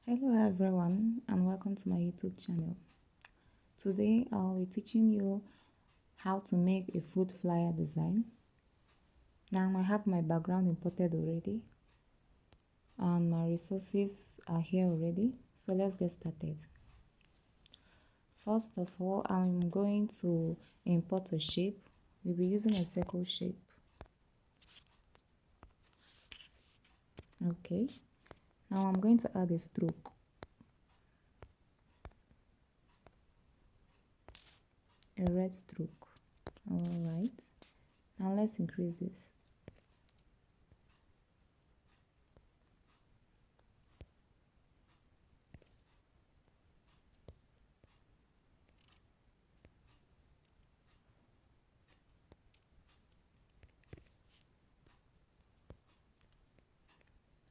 Hello everyone and welcome to my YouTube channel. Today I'll be teaching you how to make a food flyer design. Now I have my background imported already and my resources are here already. So let's get started. First of all, I'm going to import a shape. We'll be using a circle shape. Okay. Now I'm going to add a stroke. A red stroke. Alright. Now let's increase this.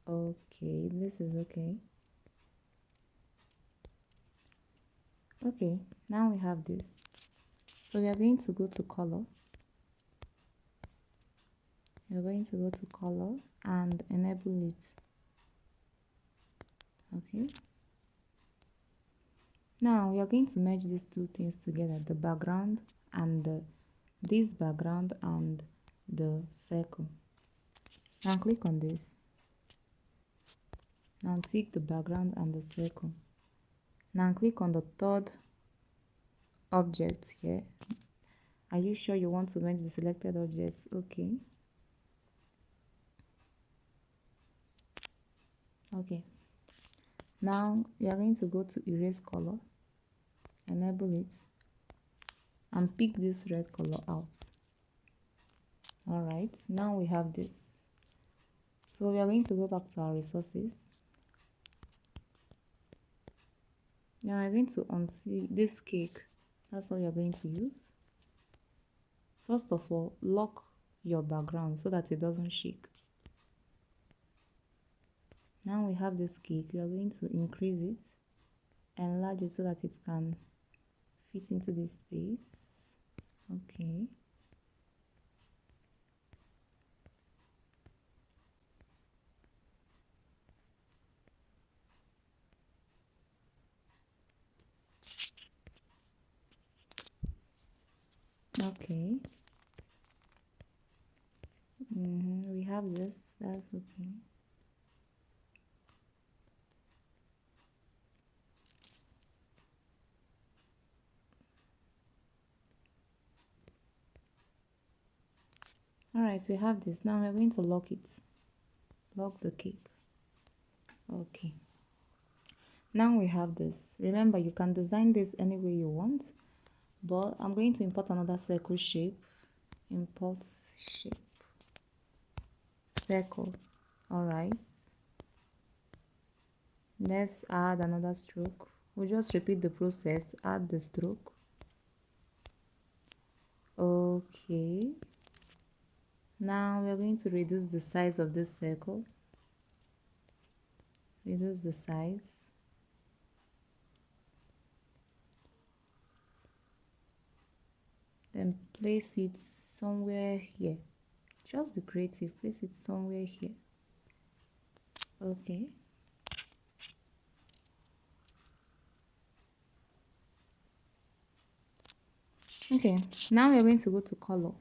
Okay, this is okay. Okay, now we have this. So we are going to go to color. We are going to go to color and enable it. Okay. Now we are going to merge these two things together, the background and this background and the circle. Now click on this. Now tick the background and the circle. Now click on the third object here. Are you sure you want to merge the selected objects? Okay. Okay. Now we are going to go to erase color, enable it, and pick this red color out. Alright, now we have this. So we are going to go back to our resources. Now we're going to unsee this cake. That's what you're going to use. First of all, lock your background so that it doesn't shake. Now we have this cake. We are going to increase it, enlarge it so that it can fit into this space. Okay. Okay. We have this. That's okay. Alright, we have this. Now we're going to lock it. Lock the cake. Okay. Now we have this. Remember, you can design this any way you want, but I'm going to import another circle shape. Import shape. Circle. Alright. Let's add another stroke. We'll just repeat the process. Add the stroke. Okay. Now we're going to reduce the size of this circle. Reduce the size. Then place it somewhere here. Just be creative. Place it somewhere here. Okay. Okay. Now we're going to go to color.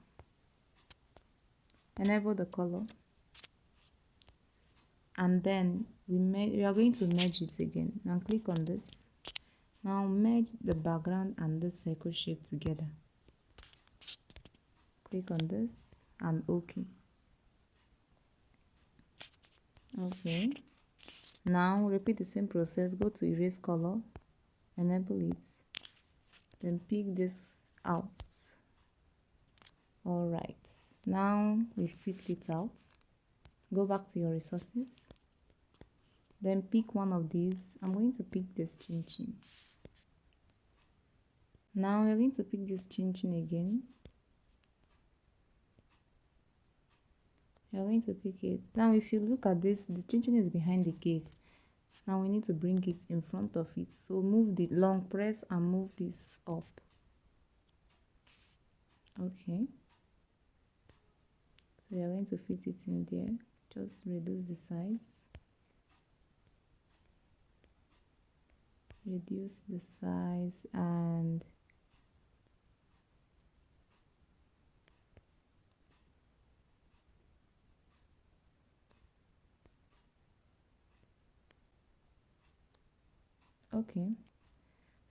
Enable the color. And then we are going to merge it again. Now click on this. Now merge the background and the circle shape together. Click on this and OK. Okay. Now repeat the same process. Go to erase color, enable it, then pick this out. Alright. Now we've picked it out. Go back to your resources. Then pick one of these. I'm going to pick this chin chin. Now we're going to pick this chin chin again. You're going to pick it. Now if you look at this, the chin chin is behind the cake. Now we need to bring it in front of it. So move the long press and move this up. Okay. So you're going to fit it in there. Just reduce the size. reduce the size and okay,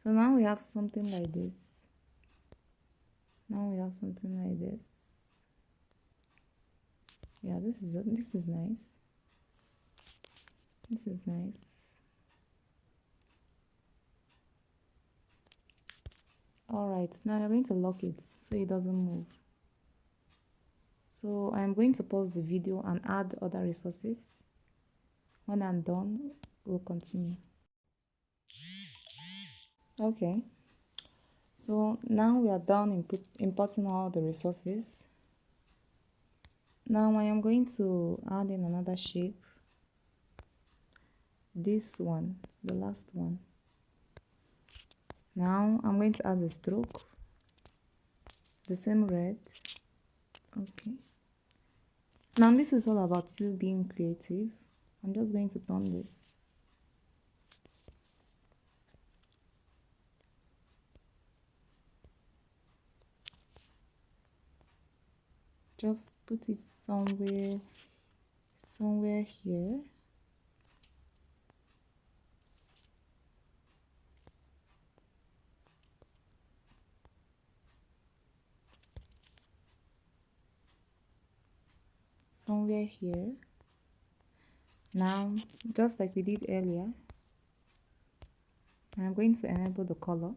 so now we have something like this. Now we have something like this. Yeah, this is nice. This is nice. All right, now I'm going to lock it so it doesn't move. So I'm going to pause the video and add other resources. When I'm done, we'll continue. Okay, so now we are done importing all the resources. Now I am going to add in another shape. This one, the last one. Now I'm going to add a stroke, the same red. Okay, now this is all about you being creative. I'm just going to turn this. Just put it somewhere here. Somewhere here. Now, just like we did earlier, I'm going to enable the color.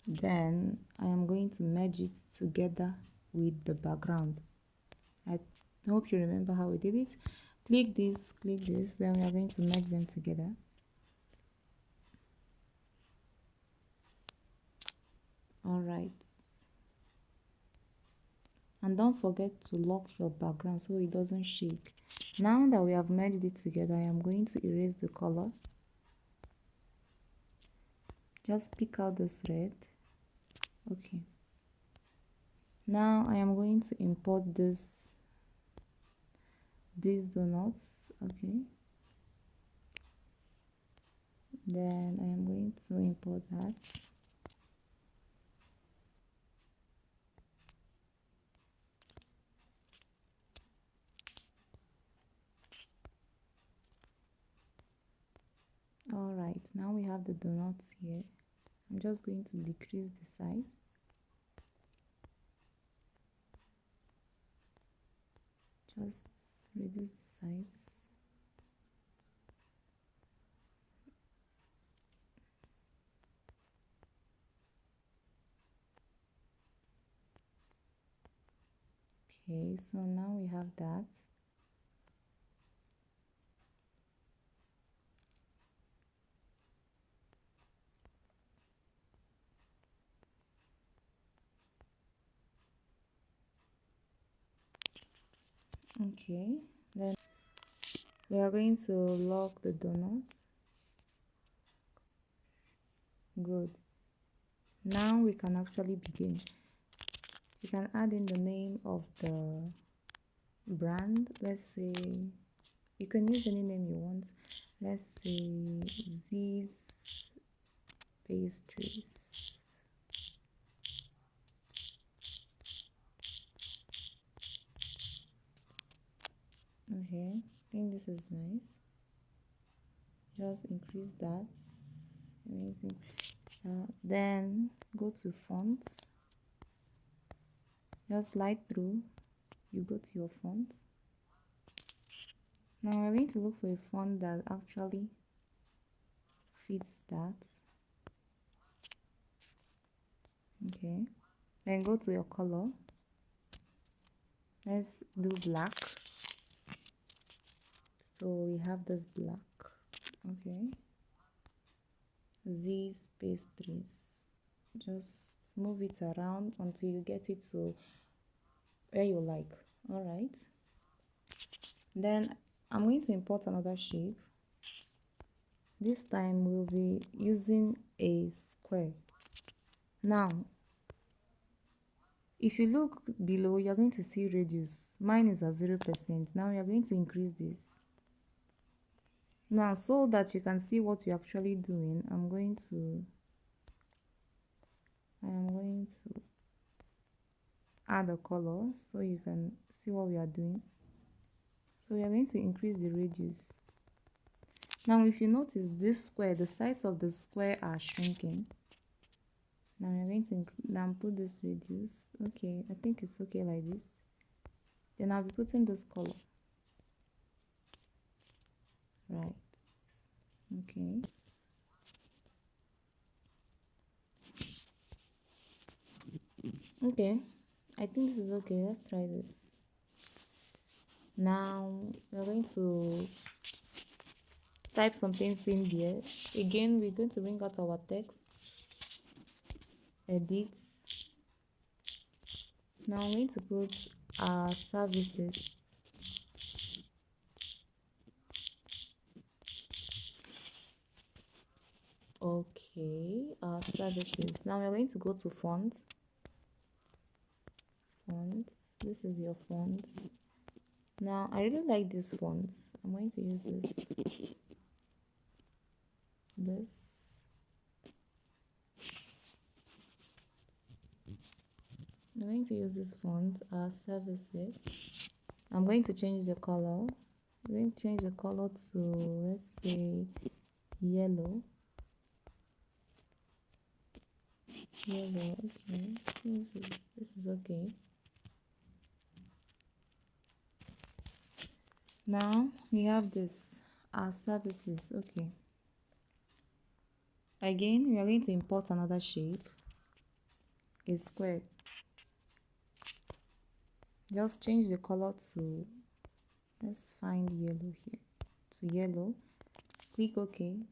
Then I am going to merge it together with the background. I hope you remember how we did it. Click this, then we are going to merge them together. All right. And don't forget to lock your background so it doesn't shake. Now that we have merged it together, I am going to erase the color. Just pick out this red. Okay. Now I am going to import these donuts. Okay. Then I am going to import that. All right, now we have the donuts here. I'm just going to decrease the size. Just reduce the size. Okay, so now we have that. Okay, then we are going to lock the donuts. Good. Now we can actually begin. You can add in the name of the brand. Let's say you can use any name you want. Let's say Z's Pastries. Okay, I think this is nice. Just increase that. Then go to fonts. Just slide through. You go to your font. Now we're going to look for a font that actually fits that. Okay, then go to your color. Let's do black. So we have this black. Okay, these pastries, just move it around until you get it to where you like. All right, then I'm going to import another shape. This time we'll be using a square. Now if you look below, you're going to see radius. Mine is at 0%. Now we are going to increase this. Now, so that you can see what you're actually doing, I am going to add a color so you can see what we are doing. So we are going to increase the radius. Now if you notice this square, the sides of the square are shrinking. Now we're going to now put this radius. Okay, I think it's okay like this. Then I'll be putting this color. Right. Okay. Okay. I think this is okay. Let's try this. Now we're going to type some things in here. Again, we're going to bring out our text. Edit. Now I'm going to put our services. Okay, our services. Now we're going to go to fonts. This is your font. Now I really like these fonts. I'm going to use this. I'm going to use this font as services. I'm going to change the color. I'm going to change the color to, let's say, yellow. Okay. This is okay. Now we have this, our services. Okay. Again, we are going to import another shape, a square. Just change the color to, let's find yellow here, to yellow. Click OK.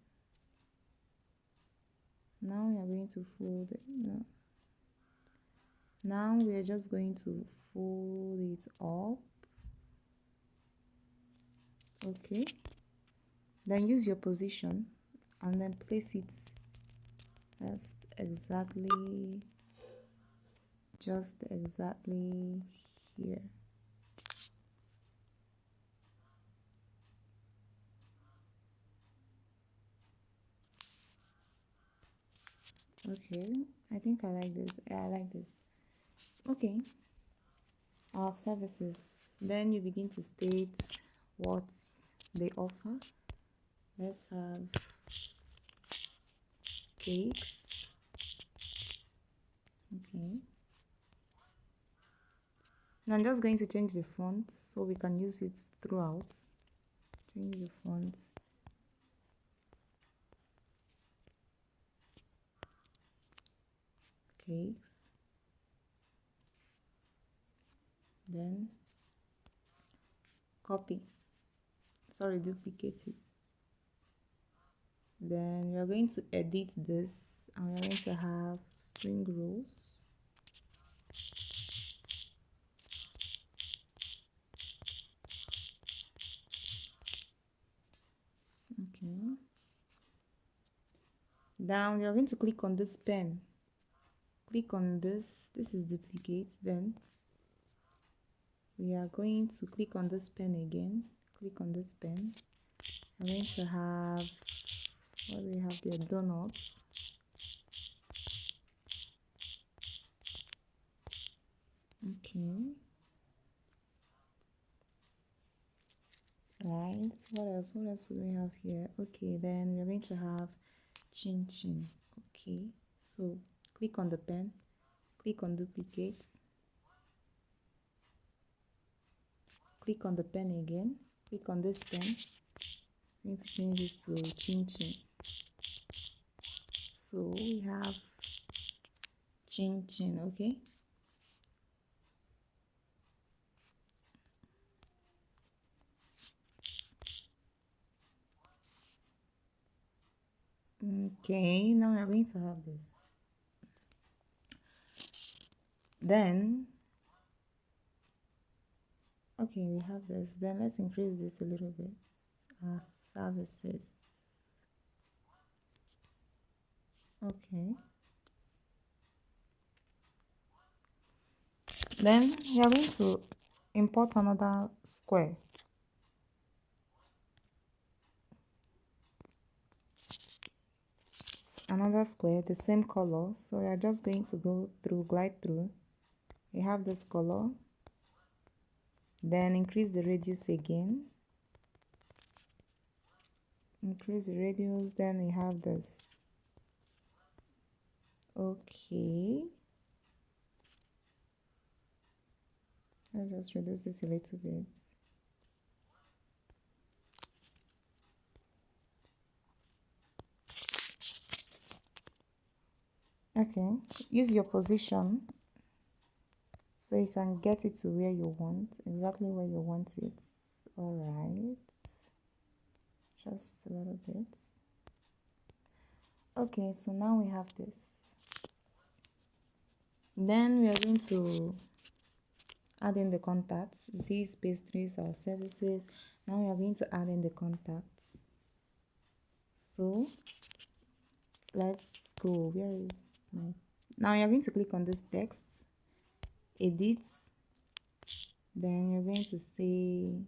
Now we are going to fold it. No. Now we are just going to fold it up. Okay. Then use your position and then place it just exactly here. Okay, I think I like this. Yeah, I like this. Okay, our services. Then you begin to state what they offer. Let's have cakes. Okay. Now I'm just going to change the font so we can use it throughout. Change the font. Cakes. Then duplicate it. Then we are going to edit this and we are going to have spring rolls. Okay. Now we are going to click on this pen. Click on this. This is duplicate. Then we are going to click on this pen again. Click on this pen. I'm going to have, what do we have there? Donuts. Okay. Right. What else do we have here? Okay, then we're going to have chin chin. Okay. So click on the pen. Click on duplicates. Click on the pen again. Click on this pen. I'm going to change this to chin chin. So we have chin chin. Okay. Okay, now we're going to have this. Then, okay, we have this. Then let's increase this a little bit. Services. Okay. Then we are going to import another square. another square, the same color. So we are just going to go through, glide through. We have this color, then increase the radius again, increase the radius, then we have this. Okay, let's just reduce this a little bit. Okay, use your position so you can get it to where you want, exactly where you want it. All right, just a little bit. Okay, so now we have this. Then we are going to add in the contacts. These pastries are services. Now we are going to add in the contacts. So let's go. Where is my... Now you're going to click on this text, edit, then you're going to say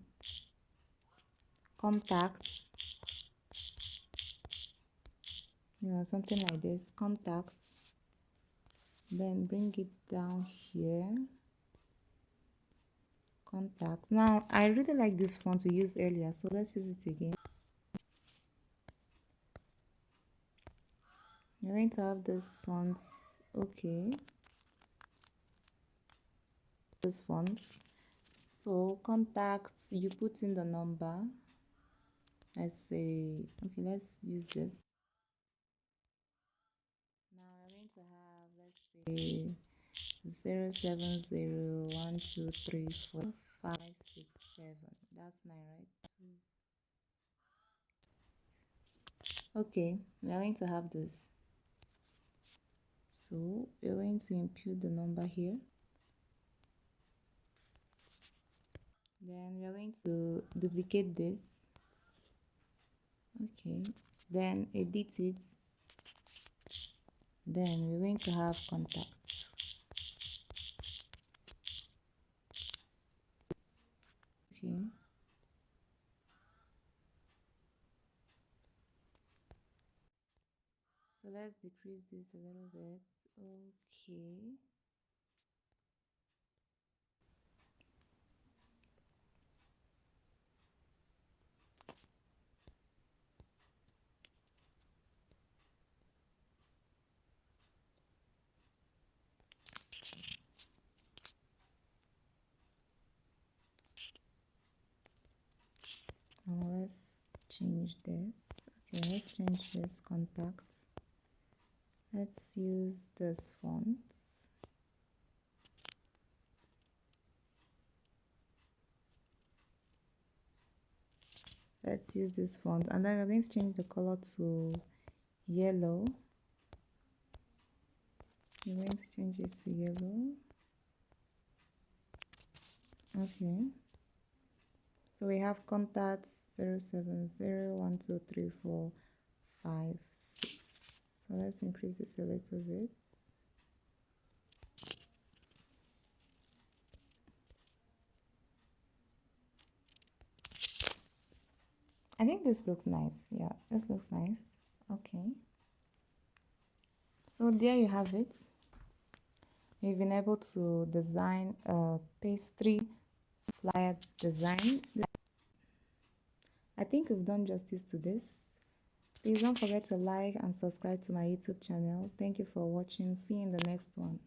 contact, something like this, contact, then bring it down here, contact. Now I really like this font we used earlier, so let's use it again. You're going to have this font. Okay, this font. So contacts, you put in the number. Let's say, okay, let's use this. Now we're going to have, let's say, 070123456 7. That's 9, right? Okay, we are going to have this. So we're going to input the number here. Then we are going to duplicate this. Okay, then edit it. Then we're going to have contacts. Okay. So let's decrease this a little bit. Okay. Now let's change this. Okay, let's change this contact. Let's use this font. Let's use this font, and then we're going to change the color to yellow. We're going to change it to yellow. Okay. So we have contacts 070123456. So let's increase this a little bit. I think this looks nice. Yeah, this looks nice. Okay. So there you have it. We've been able to design a pastry flyer design. I think we've done justice to this. Please don't forget to like and subscribe to my YouTube channel. Thank you for watching. See you in the next one.